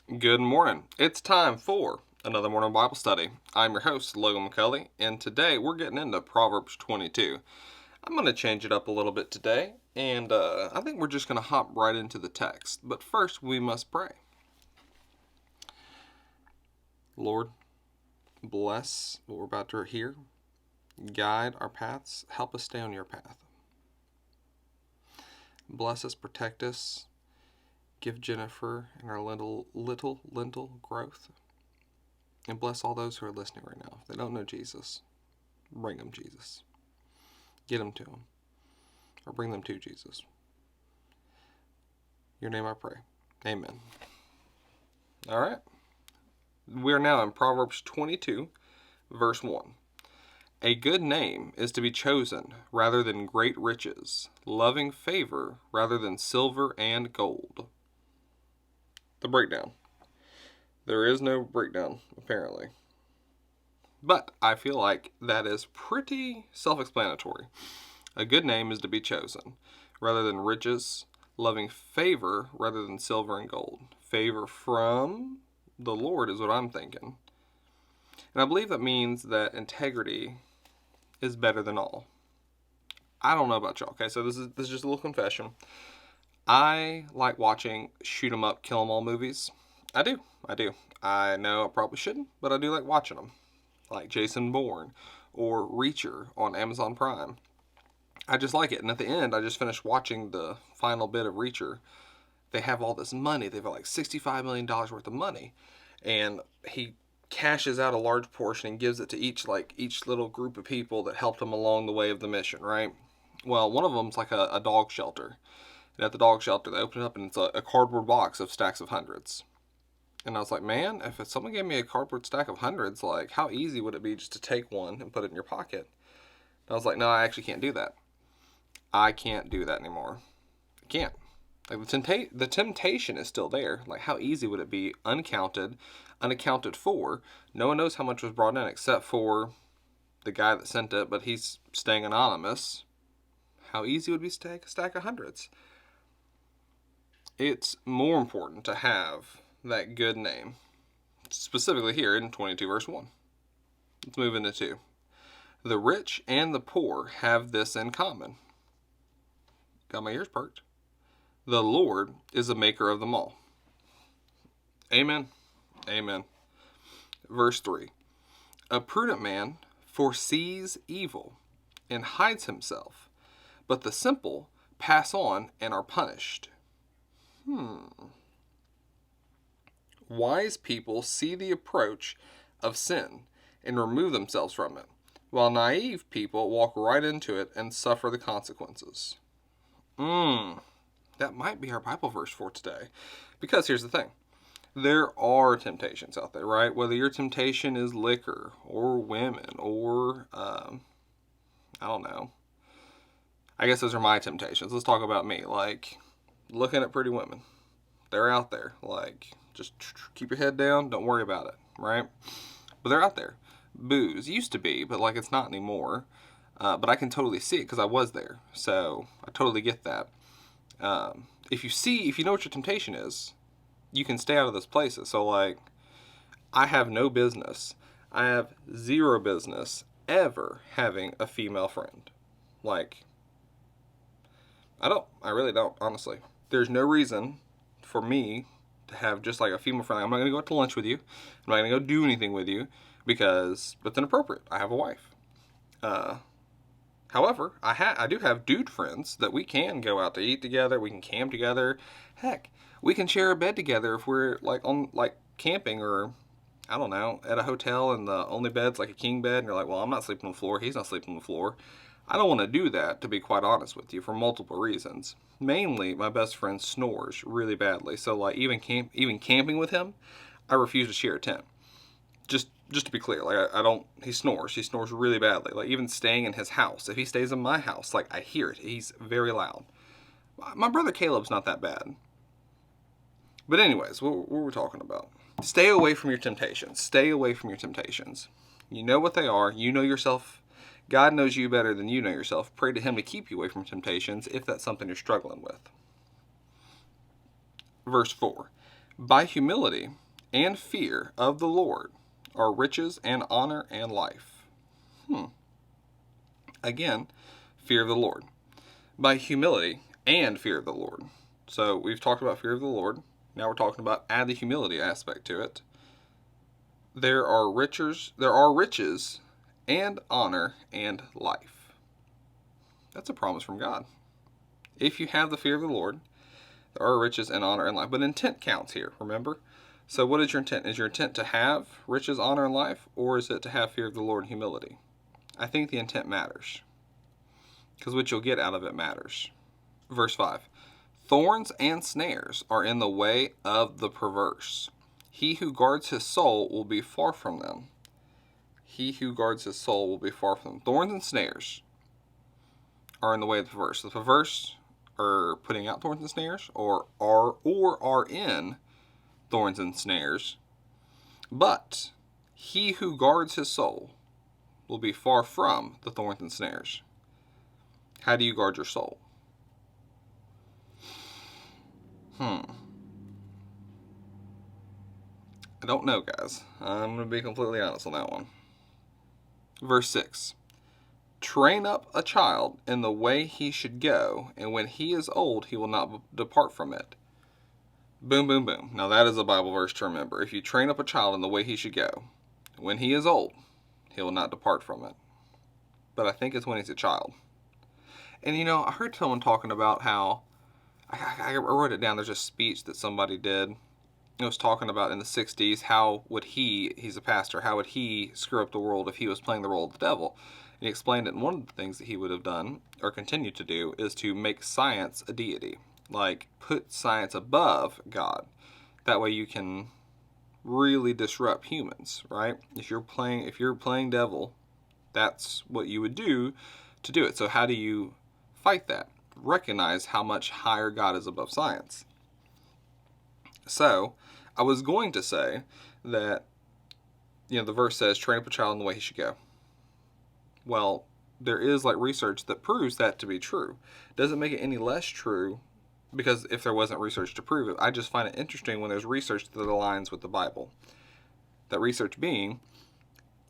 Good morning. It's time for another morning Bible study. I'm your host, Logan McCulley, and today we're getting into Proverbs 22. I'm going to change it up a little bit today, and I think we're just going to hop right into the text. But first, we must pray. Lord, bless what we're about to hear. Guide our paths. Help us stay on your path. Bless us, protect us. Give Jennifer and our little growth. And bless all those who are listening right now. If they don't know Jesus, bring them Jesus. Get them to him. Or bring them to Jesus. Your name I pray. Amen. All right. We are now in Proverbs 22, verse 1. A good name is to be chosen rather than great riches, loving favor rather than silver and gold. The breakdown. There is no breakdown, apparently. But I feel like that is pretty self-explanatory. A good name is to be chosen, rather than riches, loving favor rather than silver and gold. Favor from the Lord is what I'm thinking. And I believe that means that integrity is better than all. I don't know about y'all, okay? So this is just a little confession. I like watching shoot 'em up, kill 'em all movies. I do. I know I probably shouldn't, but I do like watching them. Like Jason Bourne or Reacher on Amazon Prime. I just like it. And at the end, I just finished watching the final bit of Reacher. They have all this money. They've got like $65 million worth of money. And he cashes out a large portion and gives it to each little group of people that helped him along the way of the mission, right? Well, one of them's like a dog shelter. And at the dog shelter, they open it up and it's a cardboard box of stacks of hundreds. And I was like, man, if someone gave me a cardboard stack of hundreds, like, how easy would it be just to take one and put it in your pocket? And I was like, no, I actually can't do that. I can't do that anymore. I can't. Like, the temptation is still there. Like, how easy would it be, unaccounted for? No one knows how much was brought in except for the guy that sent it, but he's staying anonymous. How easy would it be to take a stack of hundreds? It's more important to have that good name. Specifically here in 22 verse 1. Let's move into 2. The rich and the poor have this in common. Got my ears perked. The Lord is the maker of them all. Amen. Amen. Verse 3. A prudent man foresees evil and hides himself, but the simple pass on and are punished. Wise people see the approach of sin and remove themselves from it, while naive people walk right into it and suffer the consequences. That might be our Bible verse for today. Because here's the thing. There are temptations out there, right? Whether your temptation is liquor or women or, I don't know. I guess those are my temptations. Let's talk about me. Like, looking at pretty women. They're out there. Like, just keep your head down. Don't worry about it, right? But they're out there. Booze used to be, but like it's not anymore. But I can totally see it because I was there. So I totally get that. If you know what your temptation is, you can stay out of those places. So like, I have no business. I have zero business ever having a female friend. Like, I really don't, honestly. There's no reason for me to have just like a female friend. I'm not going to go out to lunch with you. I'm not going to go do anything with you because that's inappropriate. I have a wife. However, I do have dude friends that we can go out to eat together. We can camp together. Heck, we can share a bed together if we're like on like camping or I don't know, at a hotel and the only bed's like a king bed and you're like, well, I'm not sleeping on the floor. He's not sleeping on the floor. I don't want to do that, to be quite honest with you, for multiple reasons. Mainly, my best friend snores really badly. So, like, even camping with him, I refuse to share a tent. Just to be clear, like, I don't, he snores. He snores really badly. Like, even staying in his house. If he stays in my house, like, I hear it. He's very loud. My brother Caleb's not that bad. But anyways, what were we talking about? Stay away from your temptations. Stay away from your temptations. You know what they are. You know yourself. God knows you better than you know yourself. Pray to him to keep you away from temptations if that's something you're struggling with. Verse 4. By humility and fear of the Lord are riches and honor and life. Again, fear of the Lord. By humility and fear of the Lord. So we've talked about fear of the Lord. Now we're talking about add the humility aspect to it. There are riches and honor and life. That's a promise from God. If you have the fear of the Lord, there are riches and honor and life. But intent counts here, remember? So what is your intent? Is your intent to have riches, honor, and life? Or is it to have fear of the Lord and humility? I think the intent matters. Because what you'll get out of it matters. Verse 5. Thorns and snares are in the way of the perverse. He who guards his soul will be far from them. He who guards his soul will be far from them. Thorns and snares are in the way of the perverse. The perverse are putting out thorns and snares, or are in thorns and snares. But he who guards his soul will be far from the thorns and snares. How do you guard your soul? I don't know, guys. I'm going to be completely honest on that one. Verse 6. Train up a child in the way he should go, and when he is old, he will not depart from it. Boom, boom, boom. Now that is a Bible verse to remember. If you train up a child in the way he should go, when he is old, he will not depart from it. But I think it's when he's a child. And I heard someone talking about how, I wrote it down, there's a speech that somebody did. It was talking about in the 60s, how would he's a pastor, how would he screw up the world if he was playing the role of the devil? And he explained that one of the things that he would have done, or continue to do, is to make science a deity. Like, put science above God. That way you can really disrupt humans, right? If you're playing devil, that's what you would do to do it. So how do you fight that? Recognize how much higher God is above science. So, I was going to say that, the verse says, train up a child in the way he should go. Well, there is research that proves that to be true. Doesn't make it any less true, because if there wasn't research to prove it, I just find it interesting when there's research that aligns with the Bible. That research being,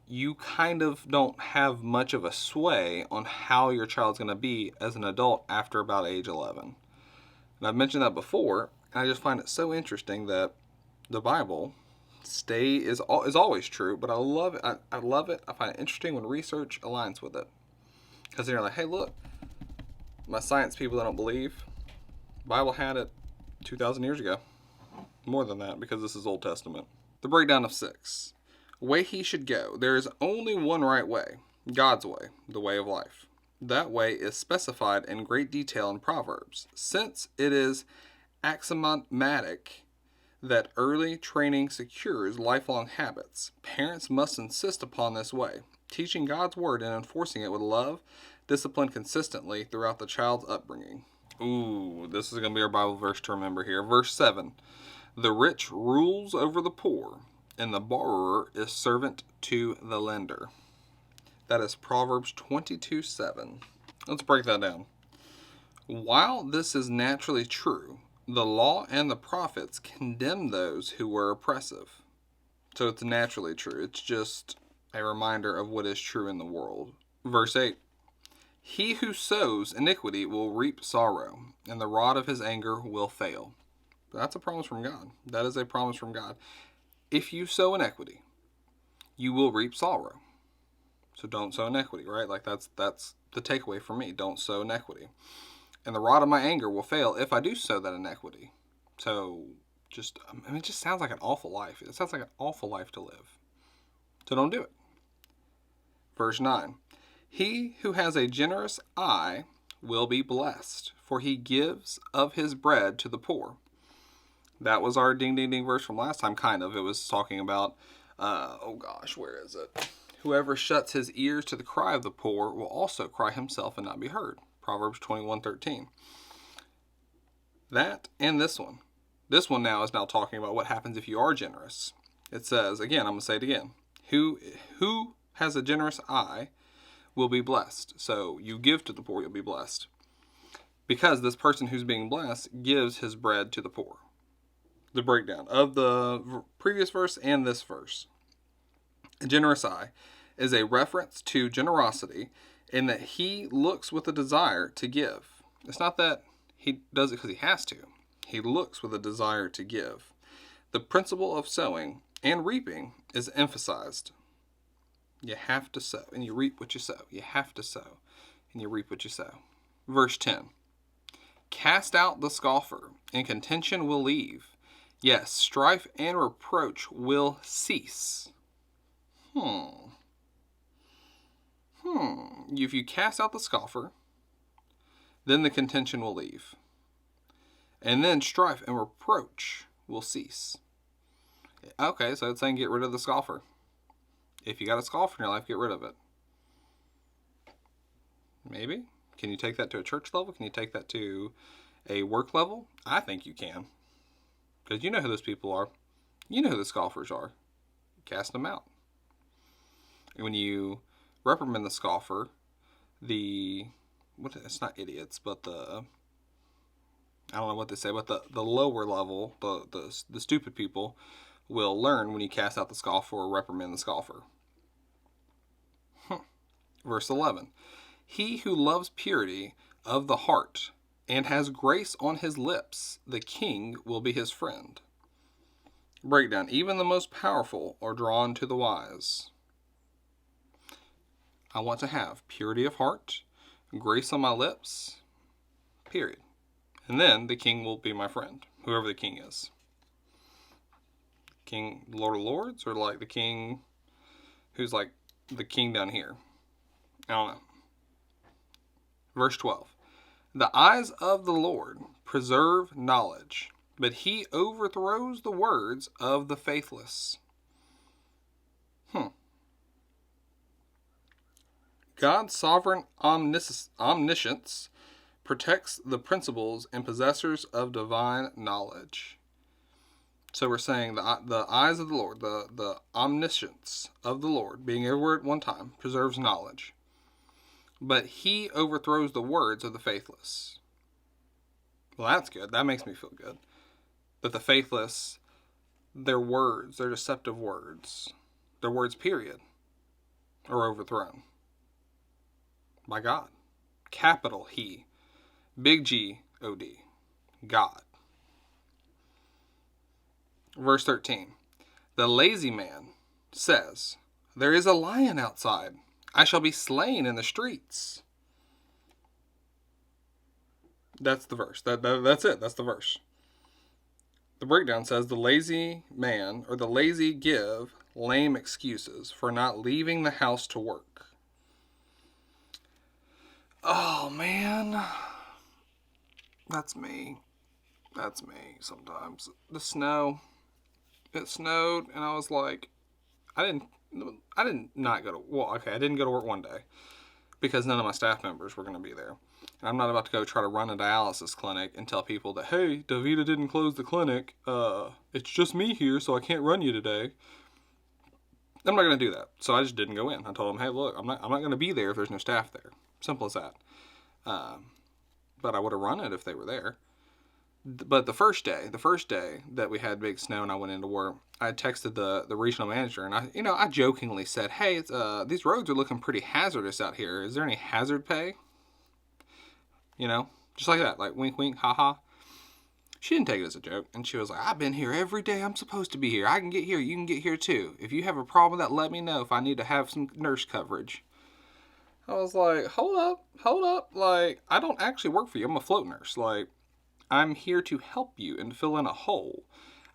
you kind of don't have much of a sway on how your child's going to be as an adult after about age 11. And I've mentioned that before, and I just find it so interesting that the Bible is always true, but I love it. I love it. I find it interesting when research aligns with it. Because they're like, hey, look, my science people that don't believe, the Bible had it 2,000 years ago. More than that, because this is Old Testament. The breakdown of 6. Way he should go. There is only one right way, God's way, the way of life. That way is specified in great detail in Proverbs, since it is axiomatic that early training secures lifelong habits. Parents must insist upon this way, teaching God's word and enforcing it with love, discipline consistently throughout the child's upbringing. Ooh, this is going to be our Bible verse to remember here. Verse 7. The rich rules over the poor, and the borrower is servant to the lender. That is Proverbs 22:7. Let's break that down. While this is naturally true, the law and the prophets condemn those who were oppressive. So it's naturally true. It's just a reminder of what is true in the world. Verse 8. He who sows iniquity will reap sorrow, and the rod of his anger will fail. That's a promise from God. That is a promise from God. If you sow inequity, you will reap sorrow. So don't sow inequity, right? That's the takeaway for me. Don't sow inequity. And the rod of my anger will fail if I do sow that inequity. So it just sounds like an awful life. It sounds like an awful life to live. So don't do it. Verse 9. He who has a generous eye will be blessed, for he gives of his bread to the poor. That was our ding ding ding verse from last time, kind of. It was talking about, where is it? Whoever shuts his ears to the cry of the poor will also cry himself and not be heard. Proverbs 21:13. That and this one. This one now is talking about what happens if you are generous. It says, again, I'm going to say it again. Who has a generous eye will be blessed. So you give to the poor, you'll be blessed. Because this person who's being blessed gives his bread to the poor. the breakdown of the previous verse and this verse. A generous eye is a reference to generosity in that he looks with a desire to give. It's not that he does it because he has to. He looks with a desire to give. The principle of sowing and reaping is emphasized. You have to sow, and you reap what you sow. You have to sow, and you reap what you sow. Verse 10. Cast out the scoffer, and contention will leave. Yes, strife and reproach will cease. If you cast out the scoffer, then the contention will leave. And then strife and reproach will cease. Okay, so it's saying get rid of the scoffer. If you got a scoffer in your life, get rid of it. Maybe. Can you take that to a church level? Can you take that to a work level? I think you can. Because you know who those people are. You know who the scoffers are. Cast them out. And when you reprimand the scoffer, it's not idiots, but I don't know what they say, but the lower level, the stupid people will learn when you cast out the scoffer or reprimand the scoffer. Verse 11. He who loves purity of the heart and has grace on his lips, the king will be his friend. Breakdown. Even the most powerful are drawn to the wise. I want to have purity of heart, grace on my lips, period. And then the king will be my friend, whoever the king is. King, Lord of Lords, or like the king who's like the king down here? I don't know. Verse 12. The eyes of the Lord preserve knowledge, but he overthrows the words of the faithless. God's sovereign omniscience protects the principles and possessors of divine knowledge. So we're saying the eyes of the Lord, the omniscience of the Lord, being everywhere at one time, preserves knowledge. But he overthrows the words of the faithless. Well, that's good. That makes me feel good. That the faithless, their words, their deceptive words, their words, period, are overthrown by God. Capital He. Big G-O-D. God. Verse 13. The lazy man says, there is a lion outside. I shall be slain in the streets. That's the verse. That's it. That's the verse. The breakdown says the lazy man or the lazy give lame excuses for not leaving the house to work. Oh, man. That's me. That's me sometimes. The snow. It snowed, and I was like, I didn't not go to, well, okay, I didn't go to work one day because none of my staff members were going to be there. And I'm not about to go try to run a dialysis clinic and tell people that, hey, Davida didn't close the clinic. It's just me here, so I can't run you today. I'm not going to do that. So I just didn't go in. I told them, hey, look, I'm not going to be there if there's no staff there. Simple as that. But I would have run it if they were there. But the first day that we had big snow and I went into work, I texted the regional manager and I jokingly said, hey, these roads are looking pretty hazardous out here. Is there any hazard pay? Just like that, like wink, wink, haha. She didn't take it as a joke, and she was like, I've been here every day I'm supposed to be here. I can get here, you can get here too. If you have a problem with that, let me know if I need to have some nurse coverage. I was like, hold up, like, I don't actually work for you. I'm a float nurse. Like, I'm here to help you and fill in a hole.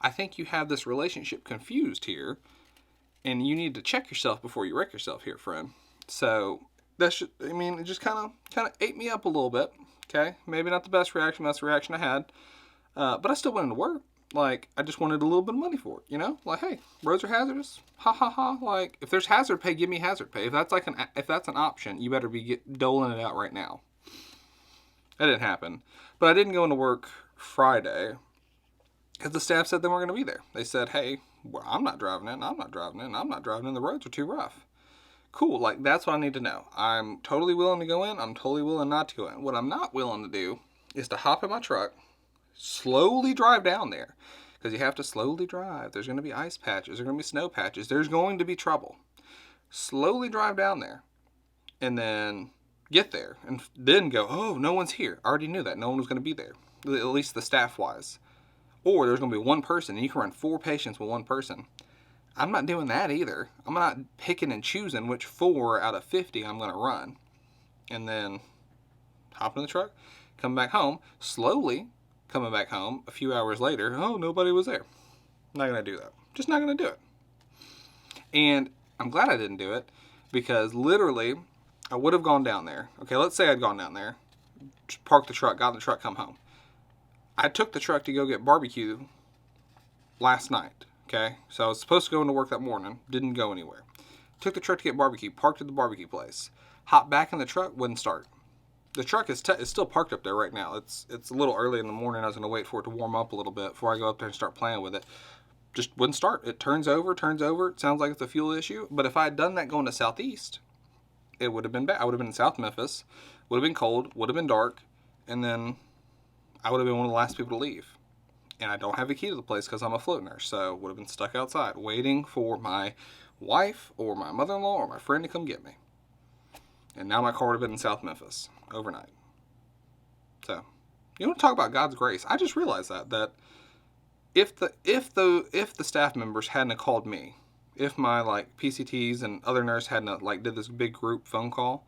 I think you have this relationship confused here, and you need to check yourself before you wreck yourself here, friend. So, it just kind of ate me up a little bit. Okay, maybe not the best reaction. That's the reaction I had. But I still went into work. Like, I just wanted a little bit of money for it, Like, hey, roads are hazardous. Ha ha ha. Like, if there's hazard pay, give me hazard pay. If that's an option, you better be doling it out right now. That didn't happen. But I didn't go into work Friday because the staff said they weren't going to be there. They said, hey, well, I'm not driving in. The roads are too rough. Cool, like, that's what I need to know. I'm totally willing to go in. I'm totally willing not to go in. What I'm not willing to do is to hop in my truck, slowly drive down there. because you have to slowly drive. There's going to be ice patches. There's going to be snow patches. There's going to be trouble. Slowly drive down there and then get there and then go, oh, no one's here. I already knew that. No one was going to be there, at least the staff-wise. Or there's going to be one person, and you can run 4 patients with one person. I'm not doing that either. I'm not picking and choosing which 4 out of 50 I'm going to run. And then hop in the truck, come back home, slowly coming back home a few hours later. Oh, nobody was there. I'm not going to do that. Just not going to do it. And I'm glad I didn't do it, because literally I would have gone down there. Okay, let's say I'd gone down there, parked the truck, got in the truck, come home. I took the truck to go get barbecue last night. Okay, so I was supposed to go into work that morning, didn't go anywhere. Took the truck to get barbecue, parked at the barbecue place. Hopped back in the truck, wouldn't start. The truck is still parked up there right now. It's a little early in the morning. I was going to wait for it to warm up a little bit before I go up there and start playing with it. Just wouldn't start. It turns over. It sounds like it's a fuel issue. But if I had done that going to Southeast, it would have been bad. I would have been in South Memphis. Would have been cold. Would have been dark. And then I would have been one of the last people to leave. And I don't have a key to the place because I'm a float nurse. So would have been stuck outside waiting for my wife or my mother-in-law or my friend to come get me. And now my car would have been in South Memphis overnight. So, you want to talk about God's grace? I just realized that if the staff members hadn't called me, if my PCTs and other nurse hadn't did this big group phone call,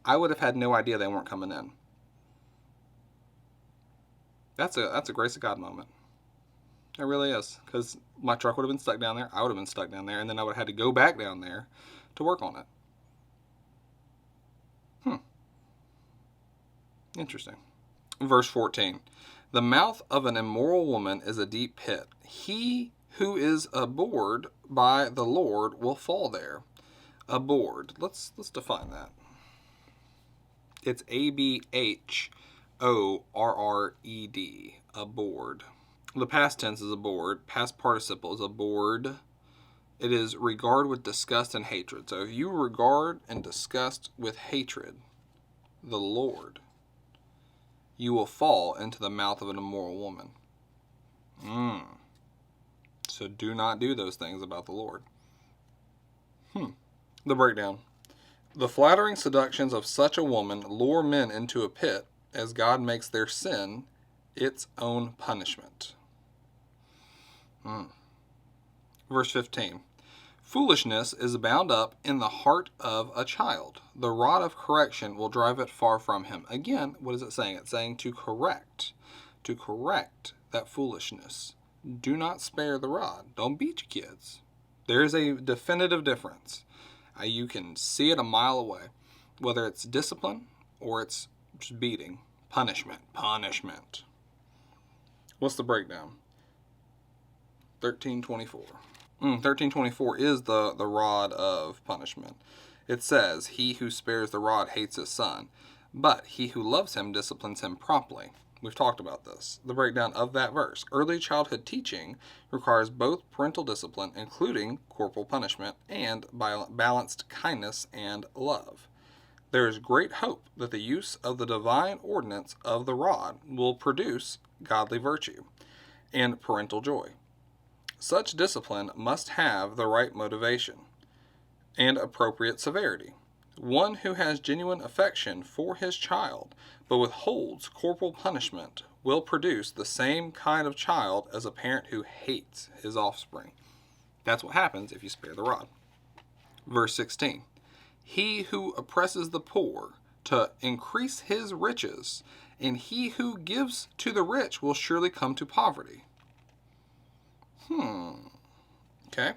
I would have had no idea they weren't coming in. That's a grace of God moment. It really is, because my truck would have been stuck down there. I would have been stuck down there, and then I would have had to go back down there to work on it. Interesting. Verse 14. The mouth of an immoral woman is a deep pit. He who is abhorred by the Lord will fall there. Abhorred. Let's define that. It's A-B-H-O-R-R-E-D. Abhorred. The past tense is abhorred. Past participle is abhorred. It is regard with disgust and hatred. So if you regard and disgust with hatred the Lord, you will fall into the mouth of an immoral woman. So do not do those things about the Lord. The breakdown. The flattering seductions of such a woman lure men into a pit, as God makes their sin its own punishment. Verse 15. Foolishness is bound up in the heart of a child. The rod of correction will drive it far from him. Again, what is it saying? It's saying to correct that foolishness. Do not spare the rod. Don't beat your kids. There is a definitive difference. You can see it a mile away. Whether it's discipline or it's just beating. Punishment. What's the breakdown? 13:24. 13:24 is the rod of punishment. It says, he who spares the rod hates his son, but he who loves him disciplines him promptly. We've talked about this. The breakdown of that verse. Early childhood teaching requires both parental discipline, including corporal punishment, and balanced kindness and love. There is great hope that the use of the divine ordinance of the rod will produce godly virtue and parental joy. Such discipline must have the right motivation and appropriate severity. One who has genuine affection for his child but withholds corporal punishment will produce the same kind of child as a parent who hates his offspring. That's what happens if you spare the rod. Verse 16. He who oppresses the poor to increase his riches, and he who gives to the rich will surely come to poverty. Okay.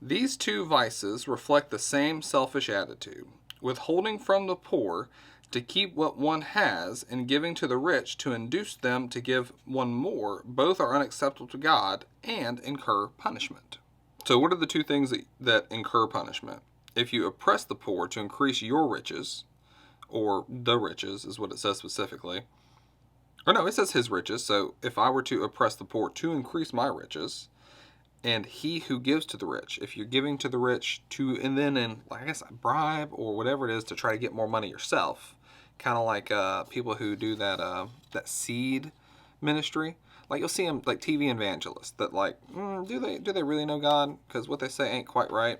These two vices reflect the same selfish attitude. Withholding from the poor to keep what one has, and giving to the rich to induce them to give one more, both are unacceptable to God and incur punishment. So what are the two things that incur punishment? If you oppress the poor to increase your riches, or the riches is what it says specifically. Or no, it says his riches. So if I were to oppress the poor to increase my riches, and he who gives to the rich, if you're giving to the rich and then a bribe or whatever it is to try to get more money yourself, kind of like people who do that seed ministry. Like, you'll see them, like, TV evangelists that, like, do they really know God? Because what they say ain't quite right.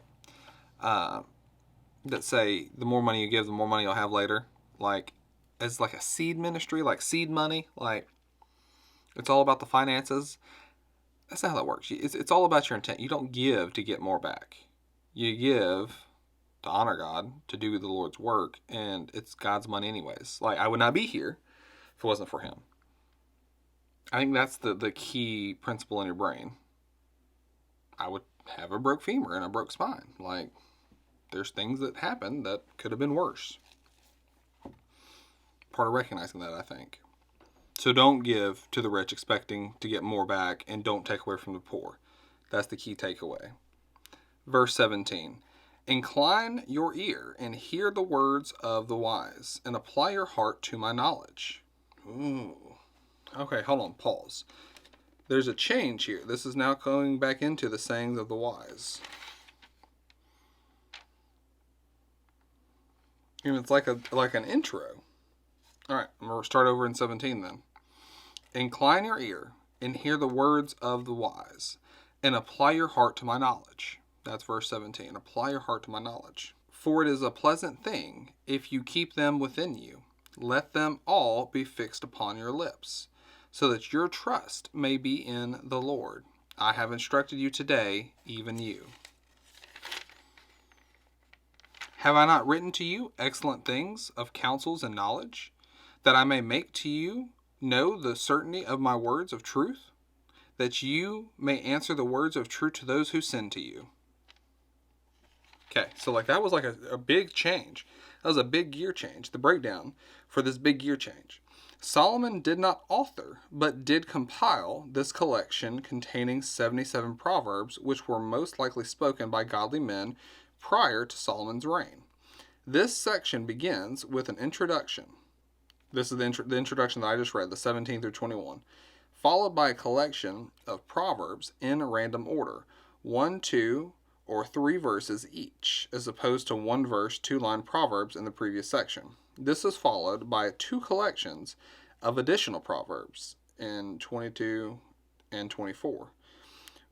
That say the more money you give, the more money you'll have later. Like, as like a seed ministry, like seed money. Like, it's all about the finances. That's not how that works. It's all about your intent. You don't give to get more back. You give to honor God, to do the Lord's work, and it's God's money anyways. Like, I would not be here if it wasn't for Him. I think that's the key principle in your brain. I would have a broke femur and a broke spine. Like, there's things that happen that could have been worse. Part of recognizing that, I think. So don't give to the rich expecting to get more back, and don't take away from the poor. That's the key takeaway. Verse 17. Incline your ear and hear the words of the wise, and apply your heart to my knowledge. Ooh. Okay, hold on, pause. There's a change here. This is now going back into the sayings of the wise. And it's like an intro. All right, I'm going to start over in 17 then. Incline your ear and hear the words of the wise, and apply your heart to my knowledge. That's verse 17. Apply your heart to my knowledge. For it is a pleasant thing if you keep them within you. Let them all be fixed upon your lips, so that your trust may be in the Lord. I have instructed you today, even you. Have I not written to you excellent things of counsels and knowledge, that I may make to you know the certainty of my words of truth, that you may answer the words of truth to those who send to you? Okay, so like that was like a big change. That was a big gear change, the breakdown for this big gear change. Solomon did not author, but did compile this collection containing 77 proverbs, which were most likely spoken by godly men prior to Solomon's reign. This section begins with an introduction. This is the introduction that I just read, the 17 through 21, followed by a collection of proverbs in random order, 1, 2, or 3 verses each, as opposed to 1 verse, 2-line proverbs in the previous section. This is followed by 2 collections of additional proverbs in 22 and 24,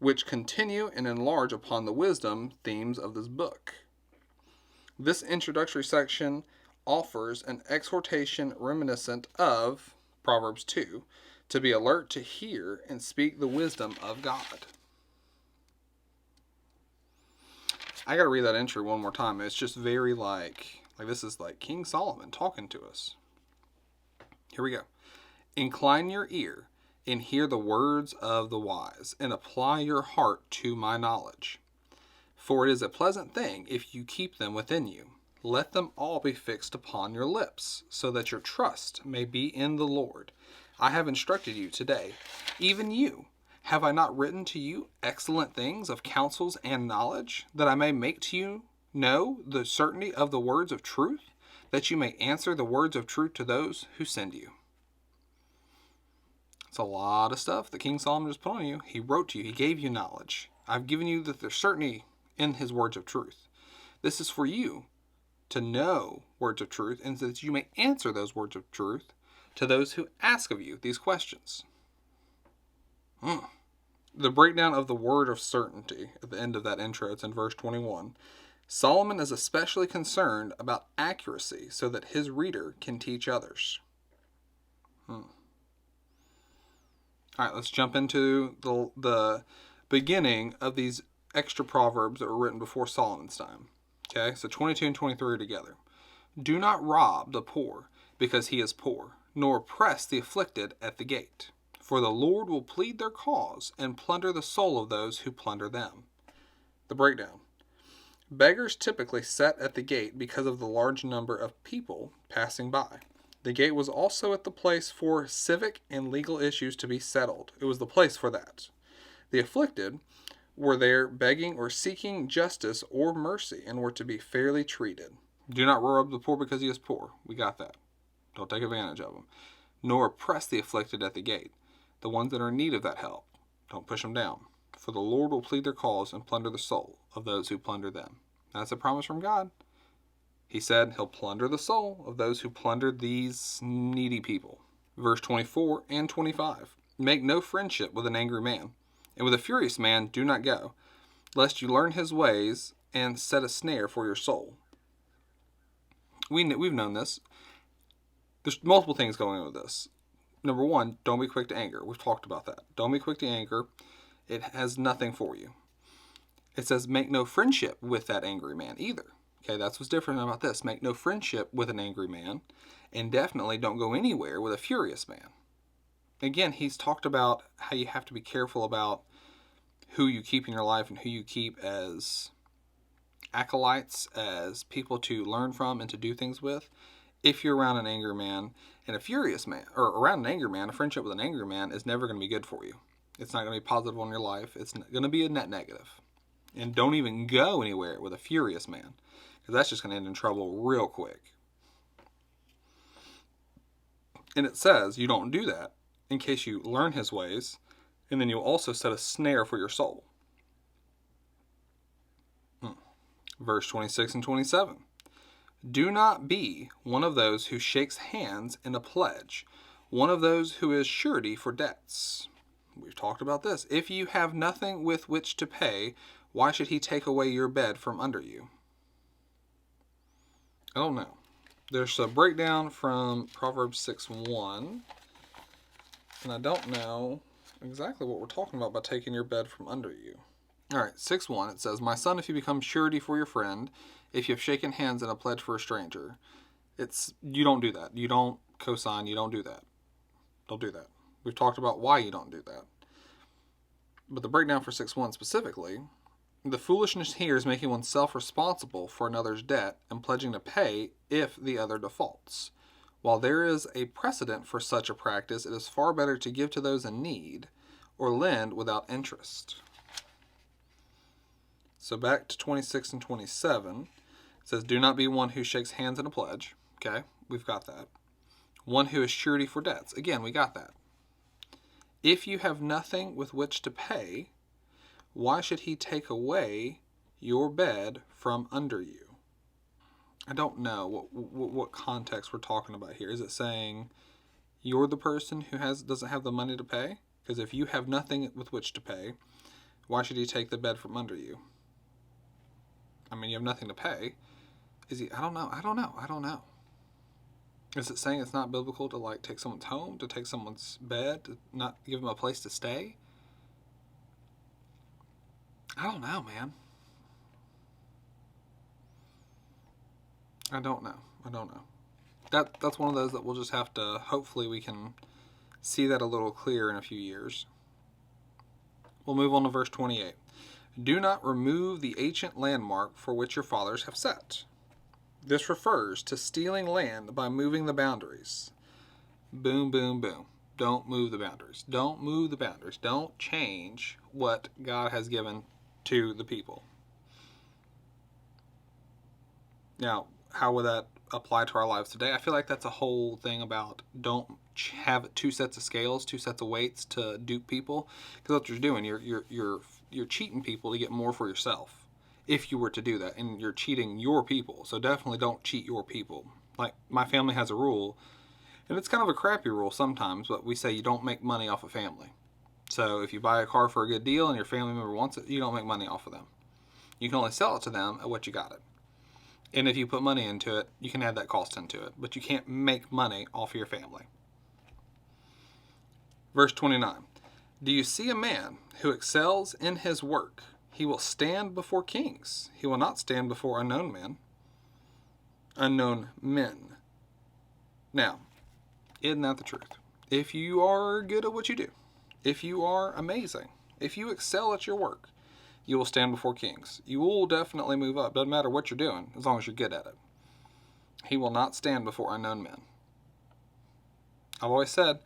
which continue and enlarge upon the wisdom themes of this book. This introductory section offers an exhortation reminiscent of Proverbs 2, to be alert to hear and speak the wisdom of God. I gotta read that entry one more time. It's just very like this is like King Solomon talking to us. Here we go. Incline your ear and hear the words of the wise, and apply your heart to my knowledge. For it is a pleasant thing if you keep them within you. Let them all be fixed upon your lips, so that your trust may be in the Lord. I have instructed you today, even you. Have I not written to you excellent things of counsels and knowledge, that I may make to you know the certainty of the words of truth, that you may answer the words of truth to those who send you? It's a lot of stuff that King Solomon just put on you. He wrote to you. He gave you knowledge. I've given you the certainty in his words of truth. This is for you to know words of truth, and so that you may answer those words of truth to those who ask of you these questions. The breakdown of the word of certainty at the end of that intro, it's in verse 21. Solomon is especially concerned about accuracy so that his reader can teach others. All right, let's jump into the beginning of these extra proverbs that were written before Solomon's time. Okay, so 22 and 23 are together. Do not rob the poor because he is poor, nor oppress the afflicted at the gate. For the Lord will plead their cause and plunder the soul of those who plunder them. The breakdown. Beggars typically sat at the gate because of the large number of people passing by. The gate was also at the place for civic and legal issues to be settled. It was the place for that. The afflicted were there begging or seeking justice or mercy and were to be fairly treated. Do not rob the poor because he is poor. We got that. Don't take advantage of him. Nor oppress the afflicted at the gate. The ones that are in need of that help. Don't push them down. For the Lord will plead their cause and plunder the soul of those who plunder them. That's a promise from God. He said he'll plunder the soul of those who plundered these needy people. Verse 24 and 25. Make no friendship with an angry man, and with a furious man do not go, lest you learn his ways and set a snare for your soul. We've known this. There's multiple things going on with this. Number one, don't be quick to anger. We've talked about that. Don't be quick to anger. It has nothing for you. It says make no friendship with that angry man either. Okay, that's what's different about this. Make no friendship with an angry man, and definitely don't go anywhere with a furious man. Again, he's talked about how you have to be careful about who you keep in your life and who you keep as acolytes, as people to learn from and to do things with. If you're around an angry man and a furious man, or around an angry man, a friendship with an angry man is never going to be good for you. It's not going to be positive on your life. It's going to be a net negative. And don't even go anywhere with a furious man, because that's just going to end in trouble real quick. And it says you don't do that in case you learn his ways, and then you'll also set a snare for your soul. Verse 26 and 27. Do not be one of those who shakes hands in a pledge, one of those who is surety for debts. We've talked about this. If you have nothing with which to pay, why should he take away your bed from under you? I don't know. There's a breakdown from Proverbs 6:1, and I don't know exactly what we're talking about by taking your bed from under you. All right, 6:1, it says, my son, if you become surety for your friend, if you have shaken hands in a pledge for a stranger, you don't do that. You don't co-sign. You don't do that. Don't do that. We've talked about why you don't do that. But the breakdown for 6:1 specifically, the foolishness here is making oneself responsible for another's debt and pledging to pay if the other defaults. While there is a precedent for such a practice, it is far better to give to those in need or lend without interest. So back to 26 and 27, it says, do not be one who shakes hands in a pledge. Okay, we've got that. One who is surety for debts. Again, we got that. If you have nothing with which to pay, why should he take away your bed from under you? I don't know what context we're talking about here. Is it saying you're the person who doesn't have the money to pay? Because if you have nothing with which to pay, why should he take the bed from under you? I mean, you have nothing to pay. I don't know. Is it saying it's not biblical to take someone's home, to take someone's bed, to not give them a place to stay? I don't know, man. I don't know. That's one of those that we'll just have to, hopefully we can see that a little clearer in a few years. We'll move on to verse 28. Do not remove the ancient landmark for which your fathers have set. This refers to stealing land by moving the boundaries. Boom, boom, boom. Don't move the boundaries. Don't move the boundaries. Don't change what God has given to the people. Now, how would that apply to our lives today? I feel like that's a whole thing about don't have two sets of scales, two sets of weights to dupe people. Because what you're doing, you're cheating people to get more for yourself. If you were to do that, and you're cheating your people. So definitely don't cheat your people. Like, my family has a rule, and it's kind of a crappy rule sometimes, but we say you don't make money off of family. So if you buy a car for a good deal and your family member wants it, you don't make money off of them. You can only sell it to them at what you got it. And if you put money into it, you can add that cost into it, but you can't make money off of your family. Verse 29. Do you see a man who excels in his work? He will stand before kings. He will not stand before unknown men. Now, isn't that the truth? If you are good at what you do, if you are amazing, if you excel at your work, you will stand before kings. You will definitely move up. Doesn't matter what you're doing, as long as you're good at it. He will not stand before unknown men. I've always said,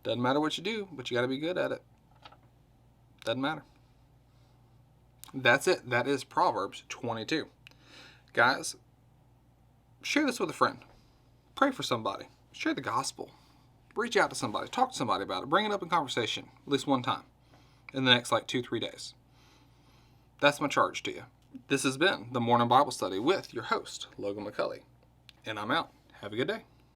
doesn't matter what you do, but you got to be good at it. Doesn't matter. That's it. That is Proverbs 22. Guys, share this with a friend. Pray for somebody. Share the gospel. Reach out to somebody. Talk to somebody about it. Bring it up in conversation at least one time in the next 2-3 days. That's my charge to you. This has been the Morning Bible Study with your host, Logan McCulley. And I'm out. Have a good day.